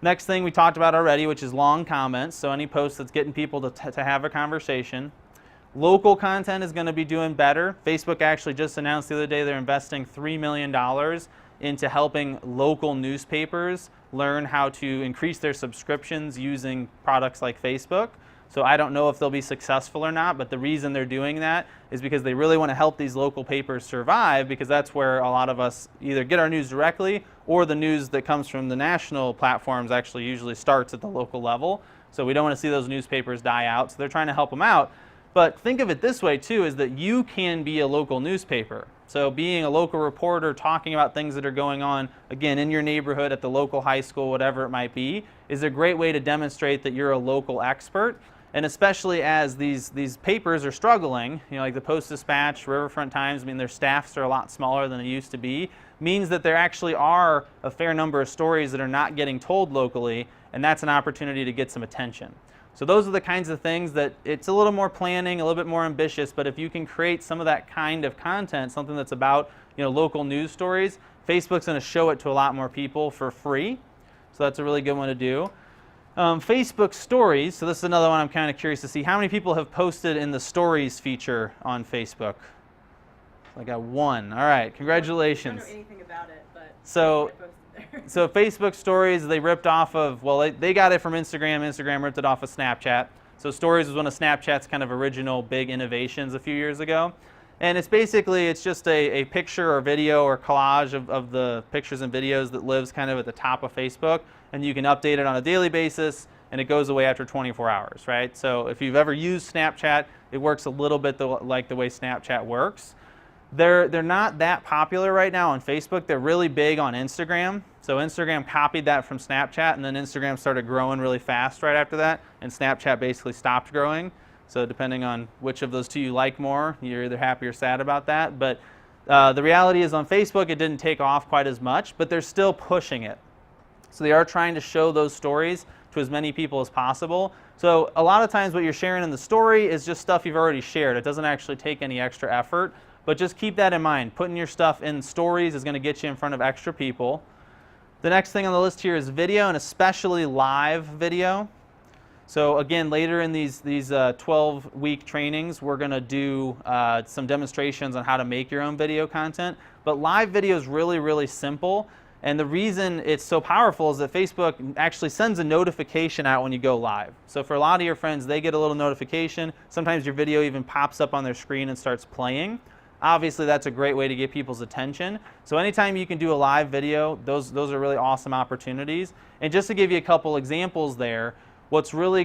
Speaker 1: Next thing we talked about already, which is long comments. So any post that's getting people to have a conversation. Local content is going to be doing better. Facebook actually just announced the other day they're investing $3 million into helping local newspapers learn how to increase their subscriptions using products like Facebook. So I don't know if they'll be successful or not, but the reason they're doing that is because they really want to help these local papers survive, because that's where a lot of us either get our news directly or the news that comes from the national platforms actually usually starts at the local level. So we don't want to see those newspapers die out, so they're trying to help them out. But think of it this way too, is that you can be a local newspaper. So being a local reporter, talking about things that are going on, again, in your neighborhood, at the local high school, whatever it might be, is a great way to demonstrate that you're a local expert. And especially as these papers are struggling, you know, like the Post-Dispatch, Riverfront Times, I mean, their staffs are a lot smaller than they used to be, means that there actually are a fair number of stories that are not getting told locally, and that's an opportunity to get some attention. So those are the kinds of things that it's a little more planning, a little bit more ambitious, but if you can create some of that kind of content, something that's about, you know, local news stories, Facebook's going to show it to a lot more people for free. So that's a really good one to do. Facebook Stories, so this is another one I'm kind of curious to see. How many people have posted in the Stories feature on Facebook? I got one. All right, congratulations.
Speaker 3: I don't know anything about it, but
Speaker 1: so,
Speaker 3: I posted there.
Speaker 1: So Facebook Stories, they ripped off of, well, they got it from Instagram. Instagram ripped it off of Snapchat. So Stories was one of Snapchat's kind of original big innovations a few years ago. And it's basically, it's just a picture or video or collage of the pictures and videos that lives kind of at the top of Facebook. And you can update it on a daily basis, and it goes away after 24 hours, right? So if you've ever used Snapchat, it works a little bit like the way Snapchat works. They're not that popular right now on Facebook. They're really big on Instagram. So Instagram copied that from Snapchat, and then Instagram started growing really fast right after that, and Snapchat basically stopped growing. So depending on which of those two you like more, you're either happy or sad about that. But The reality is on Facebook it didn't take off quite as much, but they're still pushing it. So they are trying to show those stories to as many people as possible. So a lot of times what you're sharing in the story is just stuff you've already shared. It doesn't actually take any extra effort, but just keep that in mind. Putting your stuff in stories is going to get you in front of extra people. The next thing on the list here is video, and especially live video. So again, later in these 12-week trainings, we're going to do some demonstrations on how to make your own video content. But live video is really, really simple. And the reason it's so powerful is that Facebook actually sends a notification out when you go live. So for a lot of your friends, they get a little notification. Sometimes your video even pops up on their screen and starts playing. Obviously, that's a great way to get people's attention. So anytime you can do a live video, those are really awesome opportunities. And just to give you a couple examples there, what's really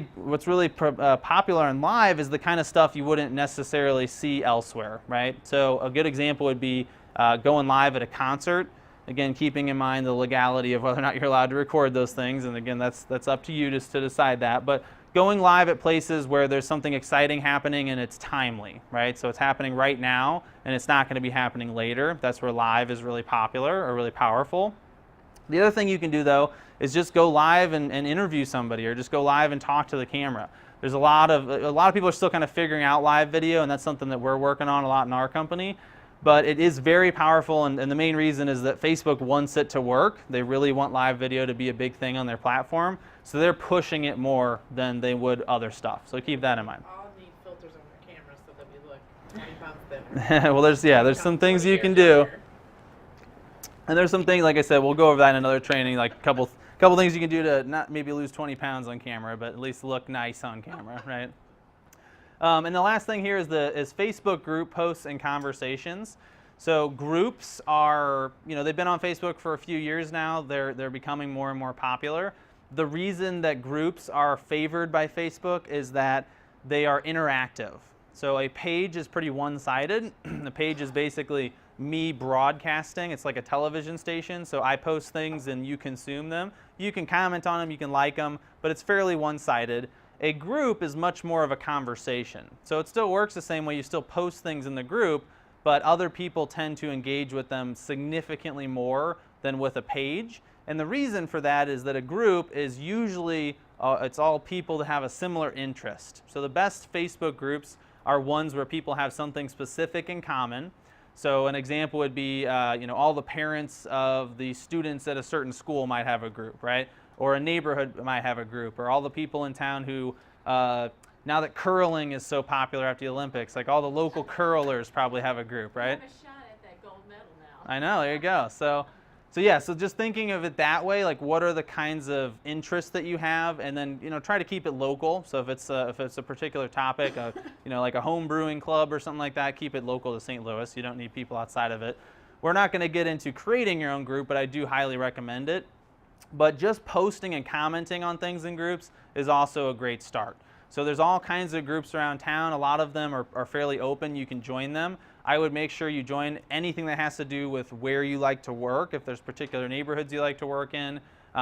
Speaker 1: popular in live is the kind of stuff you wouldn't necessarily see elsewhere, right? So a good example would be going live at a concert. Again, keeping in mind the legality of whether or not you're allowed to record those things, and again, that's up to you just to decide that. But going live at places where there's something exciting happening and it's timely, right? So it's happening right now, and it's not going to be happening later. That's where live is really popular or really powerful. The other thing you can do, though, is just go live and interview somebody, or just go live and talk to the camera. There's a lot of people are still kind of figuring out live video, and that's something that we're working on a lot in our company. But it is very powerful, and the main reason is that Facebook wants it to work. They really want live video to be a big thing on their platform, so they're pushing it more than they would other stuff. So keep that in mind.
Speaker 2: All need filters on their cameras so that we look 20 pounds thinner.
Speaker 1: Well, there's some things you can do, and there's some things, like I said, we'll go over that in another training, like a couple things you can do to not maybe lose 20 pounds on camera, but at least look nice on camera, right? And the last thing here is Facebook group posts and conversations. So groups are, they've been on Facebook for a few years now. They're becoming more and more popular. The reason that groups are favored by Facebook is that they are interactive. So a page is pretty one-sided. The page is basically me broadcasting. It's like a television station. So I post things and you consume them. You can comment on them, you can like them, but it's fairly one-sided. A group is much more of a conversation. So it still works the same way. You still post things in the group, but other people tend to engage with them significantly more than with a page. And the reason for that is that a group is usually, it's all people that have a similar interest. So the best Facebook groups are ones where people have something specific in common. So an example would be, all the parents of the students at a certain school might have a group, right? Or a neighborhood might have a group, or all the people in town who, now that curling is so popular after the Olympics, like all the local curlers probably have a group, right?
Speaker 3: I have a shot at that gold medal now.
Speaker 1: I know, there you go. So just thinking of it that way, like what are the kinds of interests that you have, and then try to keep it local. So if it's a particular topic, like a home brewing club or something like that, keep it local to St. Louis. You don't need people outside of it. We're not going to get into creating your own group, but I do highly recommend it. But just posting and commenting on things in groups is also a great start. So there's all kinds of groups around town. A lot of them are fairly open. You can join them. I would make sure you join anything that has to do with where you like to work, if there's particular neighborhoods you like to work in,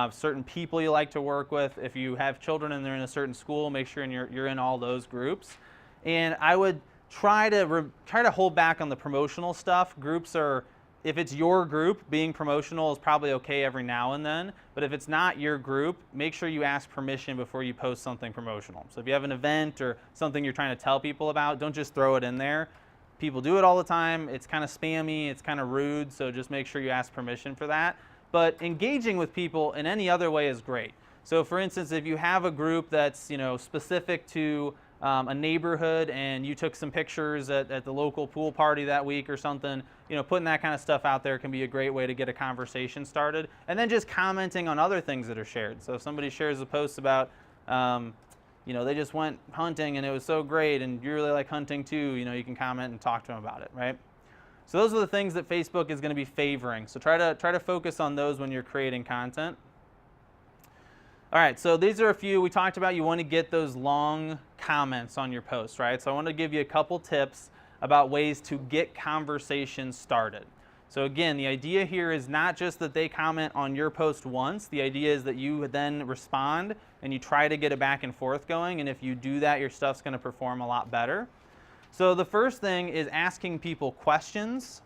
Speaker 1: certain people you like to work with. If you have children and they're in a certain school, make sure you're in all those groups. And I would try to hold back on the promotional stuff. Groups are, if it's your group, being promotional is probably okay every now and then. But if it's not your group, make sure you ask permission before you post something promotional. So if you have an event or something you're trying to tell people about, don't just throw it in there. People do it all the time. It's kind of spammy. It's kind of rude. So just make sure you ask permission for that. But engaging with people in any other way is great. So for instance, if you have a group that's specific to a neighborhood and you took some pictures at the local pool party that week or something, putting that kind of stuff out there can be a great way to get a conversation started. And then just commenting on other things that are shared. So if somebody shares a post about, they just went hunting and it was so great and you really like hunting too, you can comment and talk to them about it, right? So those are the things that Facebook is going to be favoring. So try to focus on those when you're creating content. All right, so these are a few we talked about. You want to get those long comments on your posts, right? So I want to give you a couple tips about ways to get conversations started. So again, the idea here is not just that they comment on your post once. The idea is that you then respond and you try to get a back and forth going. And if you do that, your stuff's going to perform a lot better. So the first thing is asking people questions.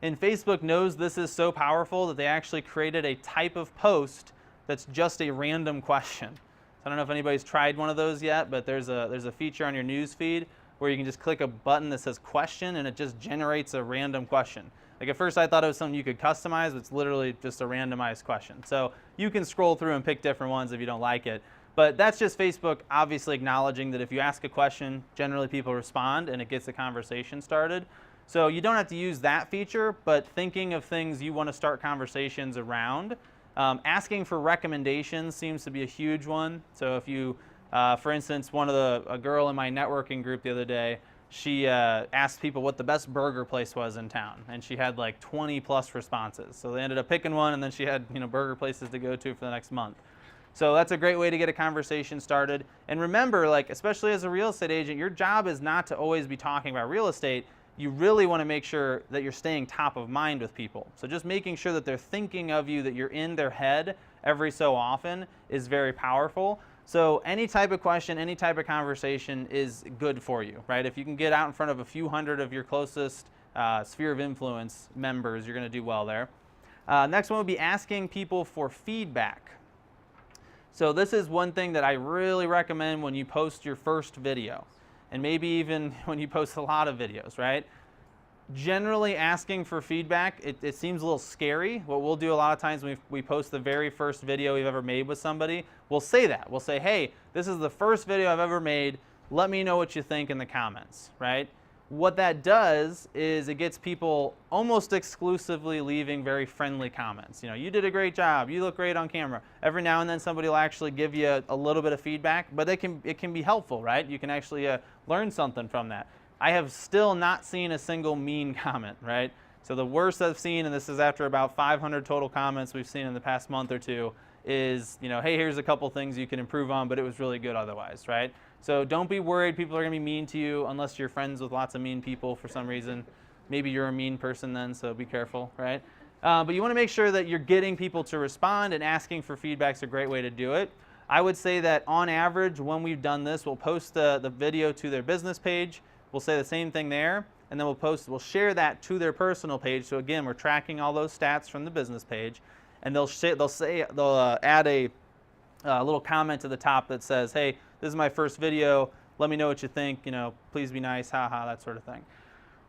Speaker 1: And Facebook knows this is so powerful that they actually created a type of post that's just a random question. So I don't know if anybody's tried one of those yet, but there's a feature on your news feed where you can just click a button that says question and it just generates a random question. Like at first I thought it was something you could customize, but it's literally just a randomized question. So you can scroll through and pick different ones if you don't like it. But that's just Facebook obviously acknowledging that if you ask a question, generally people respond and it gets the conversation started. So you don't have to use that feature, but thinking of things you want to start conversations around. Asking for recommendations seems to be a huge one. So if you, for instance, a girl in my networking group the other day, she asked people what the best burger place was in town, and she had like 20 plus responses. So they ended up picking one, and then she had burger places to go to for the next month. So that's a great way to get a conversation started. And remember, like especially as a real estate agent, your job is not to always be talking about real estate. You really want to make sure that you're staying top of mind with people. So just making sure that they're thinking of you, that you're in their head every so often is very powerful. So any type of question, any type of conversation is good for you, right? If you can get out in front of a few hundred of your closest sphere of influence members, you're going to do well there. Next one would be asking people for feedback. So this is one thing that I really recommend when you post your first video, and maybe even when you post a lot of videos, right? Generally asking for feedback, it seems a little scary. What we'll do a lot of times when we post the very first video we've ever made with somebody, we'll say that. We'll say, hey, this is the first video I've ever made. Let me know what you think in the comments, right? What that does is it gets people almost exclusively leaving very friendly comments. You did a great job. You look great on camera. Every now and then somebody will actually give you a little bit of feedback, but it can be helpful, right? You can actually learn something from that. I have still not seen a single mean comment, right? So the worst I've seen, and this is after about 500 total comments we've seen in the past month or two, is, hey, here's a couple things you can improve on, but it was really good otherwise, right? So don't be worried people are going to be mean to you unless you're friends with lots of mean people for some reason. Maybe you're a mean person then, so be careful, right? But you want to make sure that you're getting people to respond, and asking for feedback is a great way to do it. I would say that on average, when we've done this, we'll post the video to their business page. We'll say the same thing there, and then we'll share that to their personal page. So again, we're tracking all those stats from the business page, and they'll add a little comment to the top that says, hey, this is my first video. Let me know what you think. Please be nice, haha, that sort of thing.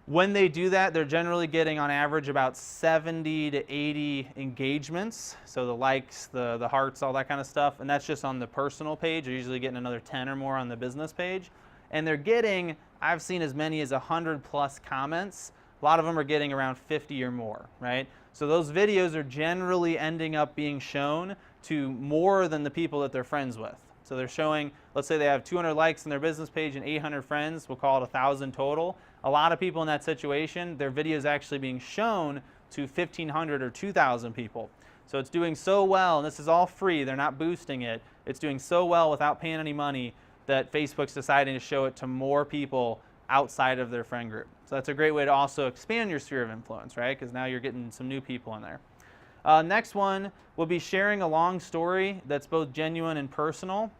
Speaker 1: When they do that, they're generally getting on average about 70 to 80 engagements. So the likes, the hearts, all that kind of stuff. And that's just on the personal page. They're usually getting another 10 or more on the business page. And they're getting, I've seen as many as 100 plus comments. A lot of them are getting around 50 or more, right? So those videos are generally ending up being shown to more than the people that they're friends with. So they're showing, let's say they have 200 likes on their business page and 800 friends, we'll call it 1,000 total. A lot of people in that situation, their video is actually being shown to 1,500 or 2,000 people. So it's doing so well, and this is all free, they're not boosting it. It's doing so well without paying any money that Facebook's deciding to show it to more people outside of their friend group. So that's a great way to also expand your sphere of influence, right? Because now you're getting some new people in there. Next one will be sharing a long story that's both genuine and personal.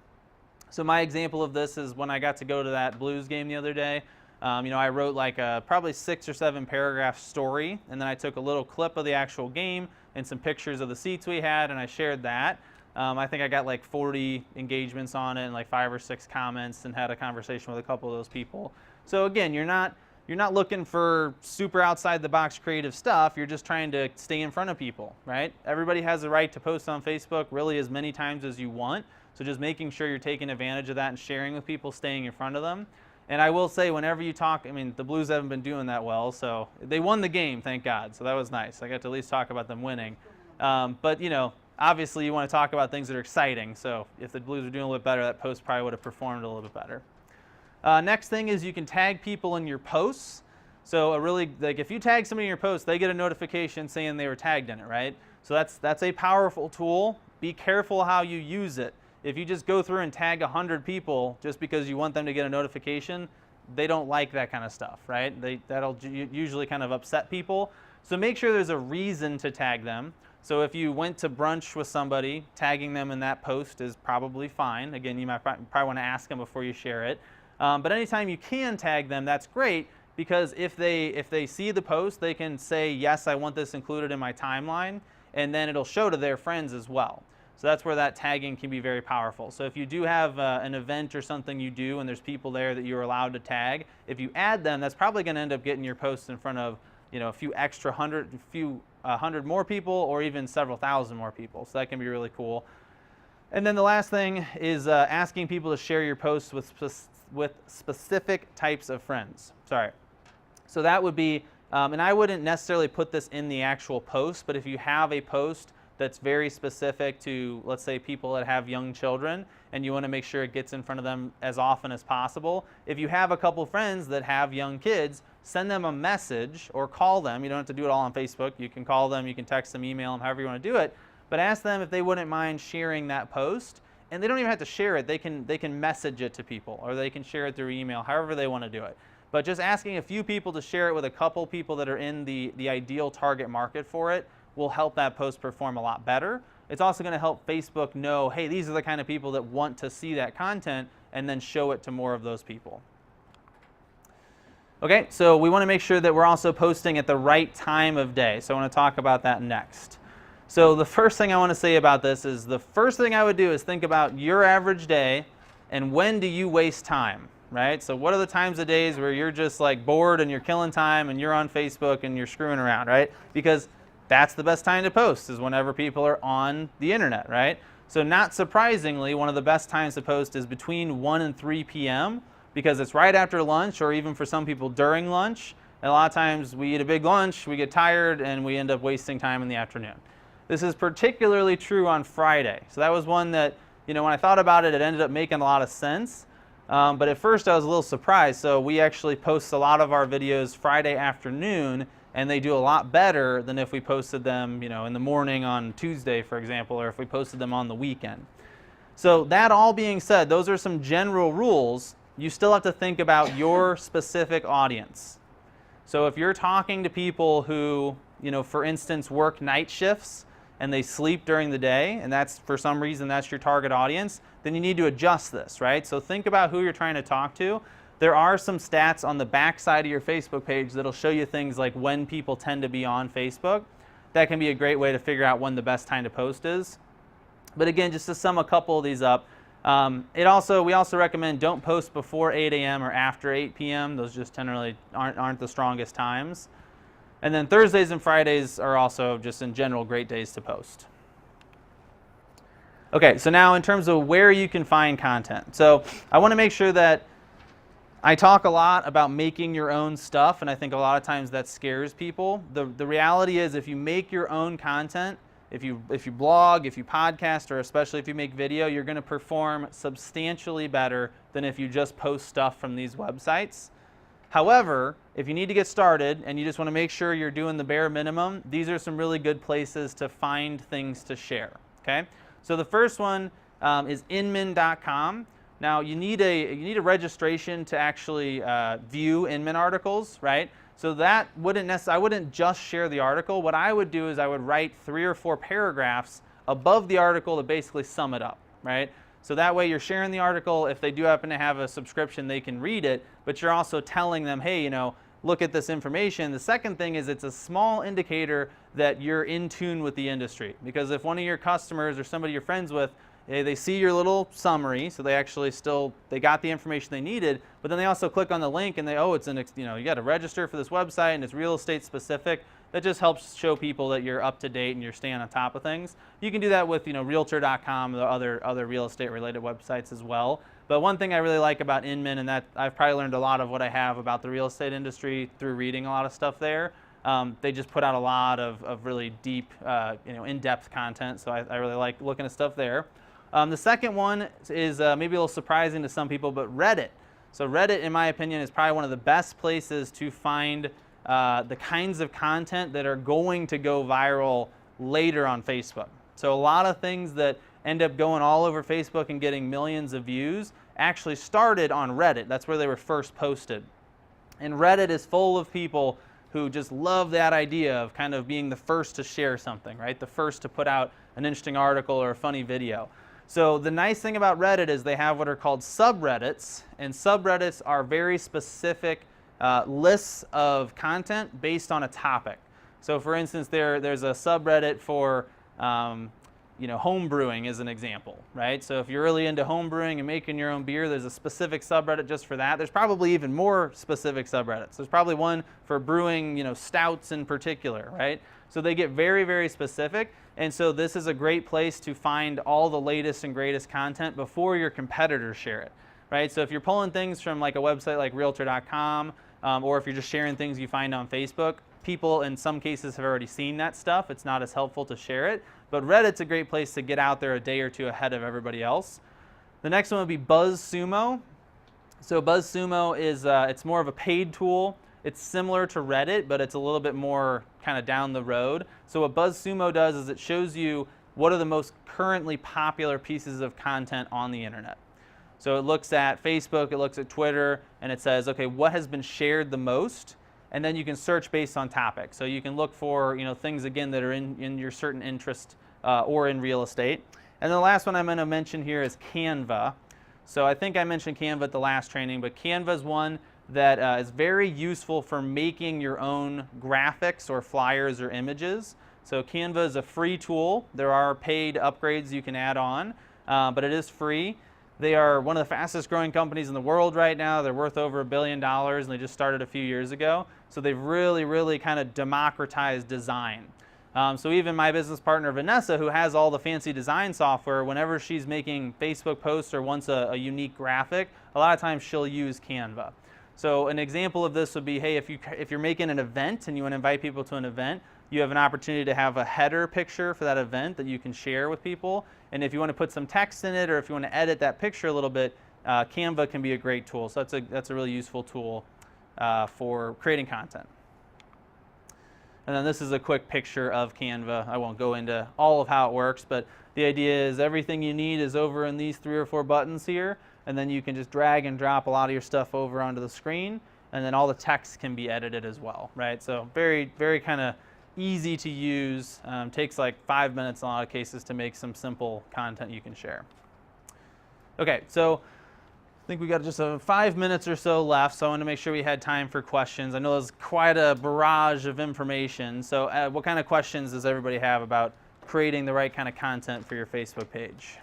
Speaker 1: So my example of this is when I got to go to that Blues game the other day. I wrote like a probably 6 or 7 paragraph story, and then I took a little clip of the actual game and some pictures of the seats we had, and I shared that. I think I got like 40 engagements on it and like 5 or 6 comments, and had a conversation with a couple of those people. So again, you're not looking for super outside the box creative stuff. You're just trying to stay in front of people, right? Everybody has the right to post on Facebook really as many times as you want. So just making sure you're taking advantage of that and sharing with people, staying in front of them. And I will say, whenever you talk, the Blues haven't been doing that well, so they won the game, thank God. So that was nice. I got to at least talk about them winning. But obviously you want to talk about things that are exciting. So if the Blues are doing a little bit better, that post probably would have performed a little bit better. Next thing is you can tag people in your posts. So if you tag somebody in your post, they get a notification saying they were tagged in it, right? So that's a powerful tool. Be careful how you use it. If you just go through and tag 100 people just because you want them to get a notification, they don't like that kind of stuff, right? That'll usually kind of upset people. So make sure there's a reason to tag them. So if you went to brunch with somebody, tagging them in that post is probably fine. Again, you might probably want to ask them before you share it. But anytime you can tag them, that's great. because if they see the post, they can say, yes, I want this included in my timeline, and then it'll show to their friends as well. So that's where that tagging can be very powerful. So if you do have an event or something you do and there's people there that you're allowed to tag, if you add them, that's probably going to end up getting your posts in front of a few extra hundred more people, or even several thousand more people. So that can be really cool. And then the last thing is asking people to share your posts with specific types of friends. Sorry. So that would be, and I wouldn't necessarily put this in the actual post, but if you have a post that's very specific to, let's say, people that have young children, and you want to make sure it gets in front of them as often as possible, if you have a couple friends that have young kids, send them a message or call them. You don't have to do it all on Facebook. You can call them, you can text them, email them, however you want to do it, but ask them if they wouldn't mind sharing that post. And they don't even have to share it. They can message it to people, or they can share it through email, however they want to do it. But just asking a few people to share it with a couple people that are in the ideal target market for it will help that post perform a lot better. It's also going to help Facebook know, hey, these are the kind of people that want to see that content, and then show it to more of those people. Okay, so we want to make sure that we're also posting at the right time of day. So I want to talk about that next. So the first thing I want to say about this is, the first thing I would do is think about your average day and when do you waste time, right? So what are the times of days where you're just like bored and you're killing time and you're on Facebook and you're screwing around, right? Because that's the best time to post, is whenever people are on the internet, right? So not surprisingly, one of the best times to post is between 1 and 3 p.m. because it's right after lunch, or even for some people during lunch. And a lot of times we eat a big lunch, we get tired, and we end up wasting time in the afternoon. This is particularly true on Friday. So that was one that, when I thought about it, it ended up making a lot of sense. But at first I was a little surprised. So we actually post a lot of our videos Friday afternoon, and they do a lot better than if we posted them, in the morning on Tuesday, for example, or if we posted them on the weekend. So that all being said, those are some general rules. You still have to think about your specific audience. So if you're talking to people who, for instance, work night shifts and they sleep during the day, and that's, for some reason, that's your target audience, then you need to adjust this, right? So think about who you're trying to talk to. There are some stats on the back side of your Facebook page that'll show you things like when people tend to be on Facebook. That can be a great way to figure out when the best time to post is. But again, just to sum a couple of these up, we also recommend don't post before 8 a.m. or after 8 p.m. Those just generally aren't the strongest times. And then Thursdays and Fridays are also just in general great days to post. Okay, so now in terms of where you can find content. So I want to make sure that I talk a lot about making your own stuff, and I think a lot of times that scares people. The reality is, if you make your own content, if you blog, if you podcast, or especially if you make video, you're going to perform substantially better than if you just post stuff from these websites. However, if you need to get started and you just want to make sure you're doing the bare minimum, these are some really good places to find things to share. Okay, so the first one is inmin.com. Now you need a registration to actually view Inman articles, right? So that I wouldn't just share the article. What I would do is I would write 3 or 4 paragraphs above the article to basically sum it up, right? So that way you're sharing the article. If they do happen to have a subscription, they can read it, but you're also telling them, hey, look at this information. The second thing is, it's a small indicator that you're in tune with the industry. Because if one of your customers or somebody you're friends with, they see your little summary, so they actually they got the information they needed, but then they also click on the link and you got to register for this website and it's real estate specific. That just helps show people that you're up to date and you're staying on top of things. You can do that with Realtor.com, the other real estate related websites as well. But one thing I really like about Inman, and that I've probably learned a lot of what I have about the real estate industry through reading a lot of stuff there. They just put out a lot of really deep, in-depth content. So I really like looking at stuff there. The second one is maybe a little surprising to some people, but Reddit. So Reddit, in my opinion, is probably one of the best places to find the kinds of content that are going to go viral later on Facebook. So a lot of things that end up going all over Facebook and getting millions of views actually started on Reddit. That's where they were first posted. And Reddit is full of people who just love that idea of kind of being the first to share something, right? The first to put out an interesting article or a funny video. So the nice thing about Reddit is they have what are called subreddits, and subreddits are very specific lists of content based on a topic. So for instance, there's a subreddit for home brewing as an example, right? So if you're really into home brewing and making your own beer, there's a specific subreddit just for that. There's probably even more specific subreddits. There's probably one for brewing, stouts in particular, right? So they get very, very specific. And so this is a great place to find all the latest and greatest content before your competitors share it, right? So if you're pulling things from like a website like Realtor.com, or if you're just sharing things you find on Facebook, people in some cases have already seen that stuff. It's not as helpful to share it. But Reddit's a great place to get out there a day or two ahead of everybody else. The next one would be BuzzSumo. So BuzzSumo is it's more of a paid tool. It's similar to Reddit, but it's a little bit more kind of down the road. So what BuzzSumo does is it shows you what are the most currently popular pieces of content on the internet. So it looks at Facebook, it looks at Twitter, and it says, okay, what has been shared the most? And then you can search based on topic. So you can look for things, again, that are in your certain interest or in real estate. And then the last one I'm going to mention here is Canva. So I think I mentioned Canva at the last training, but Canva is one that is very useful for making your own graphics or flyers or images. So Canva is a free tool. There are paid upgrades you can add on, but it is free. They are one of the fastest growing companies in the world right now. They're worth over $1 billion, and they just started a few years ago. So they've really, really kind of democratized design. So even my business partner, Vanessa, who has all the fancy design software, whenever she's making Facebook posts or wants a unique graphic, a lot of times she'll use Canva. So an example of this would be, hey, if you're making an event and you want to invite people to an event, you have an opportunity to have a header picture for that event that you can share with people. And if you want to put some text in it, or if you want to edit that picture a little bit, Canva can be a great tool. So that's a really useful tool for creating content. And then this is a quick picture of Canva. I won't go into all of how it works, but the idea is everything you need is over in these 3 or 4 buttons here, and then you can just drag and drop a lot of your stuff over onto the screen, and then all the text can be edited as well, right? So very, very kind of easy to use. Takes like 5 minutes in a lot of cases to make some simple content you can share. Okay, so I think we got just 5 minutes or so left, so I want to make sure we had time for questions. I know there's quite a barrage of information, so what kind of questions does everybody have about creating the right kind of content for your Facebook page?